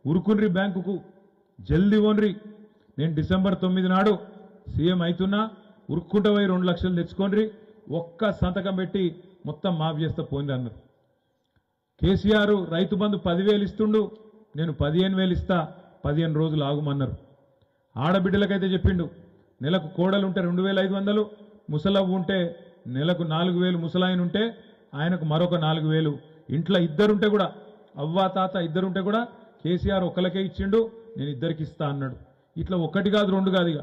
ఉరుకున్రి బ్యాంకుకు జల్దీ ఓన్రి నేను డిసెంబర్ 9 నాడు సీఎం అవుతున్నా ఉరుక్కుంట పోయి 2 లక్షలు తెచ్చుకోండి ఒక్క సంతకం పెట్టి మొత్తం మాఫ్ చేస్తా పోయింది అన్నారు. కేసీఆర్ రైతు బంధు 10,000 ఇస్తుండు నేను 15,000 ఇస్తా 15 రోజులు ఆగుమన్నారు. ఆడబిడ్డలకైతే చెప్పిండు నెలకు కోడలు ఉంటే 2,500 ముసలవ్వు ఉంటే నెలకు 4,000 ముసలాయన ఉంటే ఆయనకు మరొక 4,000 ఇంట్లో ఇద్దరుంటే కూడా అవ్వా తాత ఇద్దరుంటే కూడా కేసీఆర్ ఒక్కలకే ఇచ్చిండు నేను ఇద్దరికి ఇస్తా అన్నాడు. ఇట్లా ఒకటి కాదు రెండు కాదు ఇక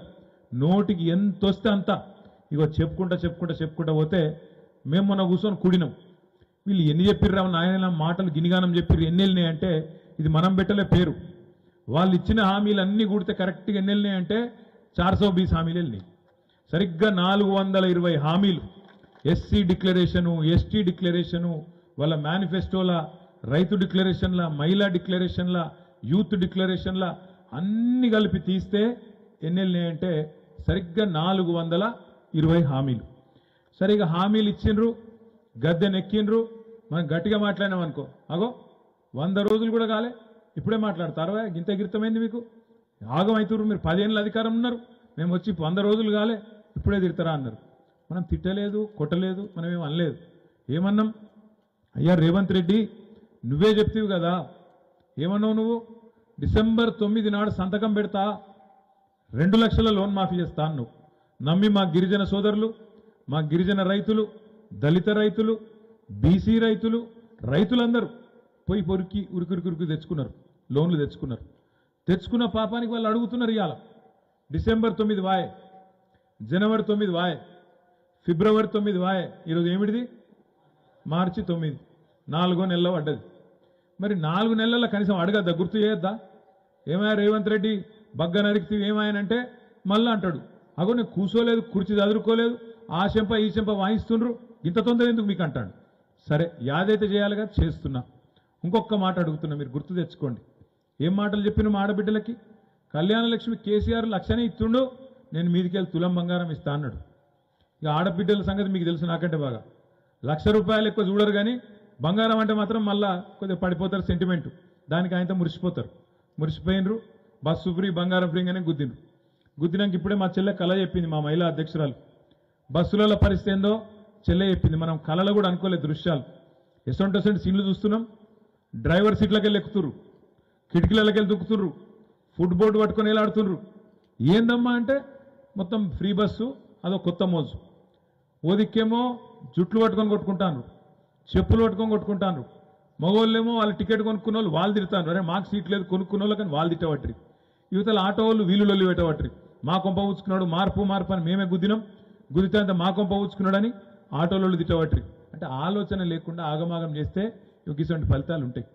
నోటికి ఎంత వస్తే అంత ఇగో చెప్పుకుంటా పోతే మేము మొన్న కూర్చొని కూడినాం. వీళ్ళు ఎన్ని చెప్పిర్రా నాయన మాటలు గినిగానం చెప్పిర్రు ఎన్ని వెళ్ళినాయి అంటే ఇది మనం పెట్టలే పేరు. వాళ్ళు ఇచ్చిన హామీలు అన్నీ కూడితే కరెక్ట్గా ఎన్ని వెళ్ళినాయి అంటే 420 హామీలు వెళ్ళినాయి. సరిగ్గా 420 హామీలు ఎస్సీ డిక్లరేషను ఎస్టీ డిక్లరేషను వాళ్ళ మేనిఫెస్టోల రైతు డిక్లరేషన్ల మహిళా డిక్లరేషన్ల యూత్ డిక్లరేషన్ల అన్ని కలిపి తీస్తే ఎన్ని వెళ్ళినాయి అంటే సరిగ్గా 420 హామీలు. సరిగ్గా హామీలు ఇచ్చిండ్రు గద్దెనెక్కిండ్రు మనం గట్టిగా మాట్లాడినాం అనుకో అగో 100 రోజులు కూడా కాలే ఇప్పుడే మాట్లాడతారు గింత గిరితమైంది మీకు ఆగం అవుతున్నారు మీరు 10 ఏళ్ళ అధికారం ఉన్నారు మేము వచ్చి 100 రోజులు కాలే ఇప్పుడే తిడతారా అన్నారు. మనం తిట్టలేదు కొట్టలేదు మనం ఏం అనలేదు. ఏమన్నాం అయ్యా రేవంత్ రెడ్డి నువ్వే చెప్తీవి కదా ఏమన్నావు నువ్వు డిసెంబర్ 9 నాడు సంతకం పెడతా 2 లక్షల లోన్ మాఫీ చేస్తా నువ్వు నమ్మి మా గిరిజన సోదరులు మా గిరిజన రైతులు దళిత రైతులు బీసీ రైతులు రైతులందరూ పోయి ఉరికి తెచ్చుకున్నారు లోన్లు తెచ్చుకున్న పాపానికి వాళ్ళు అడుగుతున్నారు. ఇవాళ డిసెంబర్ 9 వాయే జనవరి 9 వాయే ఫిబ్రవరి 9 వాయే ఈరోజు ఏమిటిది మార్చి 9 4వ నెలలో పడ్డది. మరి 4 నెలల కనీసం అడగద్దా గుర్తు చేయొద్దా ఏమైనా రేవంత్ రెడ్డి బగ్గ నరికితే ఏమాయనంటే మళ్ళా అంటాడు అగో నేను కూర్చోలేదు కుర్చీ చదువుకోలేదు ఆ చెంప ఈ చెంప వాయిస్తుండ్రు ఇంత తొందర ఎందుకు మీకు అంటాడు. సరే యాదైతే చేయాలిగా చేస్తున్నా. ఇంకొక మాట అడుగుతున్నా మీరు గుర్తు తెచ్చుకోండి. ఏం మాటలు చెప్పిన మా ఆడబిడ్డలకి కళ్యాణ లక్ష్మి కేసీఆర్ 1,00,000 ఇస్తుండు నేను మీదికెళ్ళి తులం బంగారం ఇస్తా అన్నాడు. ఇక ఆడబిడ్డల సంగతి మీకు తెలుసు నాకంటే బాగా ₹1,00,000 ఎక్కువ చూడరు కానీ బంగారం అంటే మాత్రం మళ్ళా కొద్దిగా పడిపోతారు సెంటిమెంట్ దానికి ఆయనతో మురిసిపోయినరు బస్సు ఫ్రీ బంగారం ఫ్రీ అని గుద్దినాక ఇప్పుడే మా చెల్లె కళ చెప్పింది మా మహిళా అధ్యక్షురాలు బస్సులలో పరిస్థితి ఏందో చెల్లె చెప్పింది. మనం కళలో కూడా అనుకోలేదు దృశ్యాలు ఎసొంటి సీన్లు చూస్తున్నాం. డ్రైవర్ సీట్లకి వెళ్ళి ఎక్కుతుర్రు కిటికీలకి వెళ్ళి దుక్కుతుర్రు ఫుట్బోర్డు పట్టుకొని వెళ్ళాడుతుర్రు. ఏందమ్మా అంటే మొత్తం ఫ్రీ బస్సు అదో కొత్త మోజు. ఓదిక్కేమో జుట్లు పట్టుకొని కొట్టుకుంటాను చెప్పులు పట్టుకొని కొట్టుకుంటాను మగవాళ్ళేమో వాళ్ళు టికెట్ కొనుక్కున్న వాళ్ళు వాళ్ళు తిడతాను అరే మాకు సీట్ లేదు కొనుక్కున్న వాళ్ళు కానీ వాళ్ళు తిట్టవట్రి. యువతల ఆటో వాళ్ళు వీళ్ళు లొల్లి పెట్టవట్రి. మా కొంప ఊచుకున్నాడు మార్పు అని మేమే గుద్దితే అంత మా కొంప ఊచుకున్నాడని ఆటోలు తిట్టవట్రి. అంటే ఆలోచన లేకుండా ఆగమాగం చేస్తే ఇటువంటి ఫలితాలు ఉంటాయి.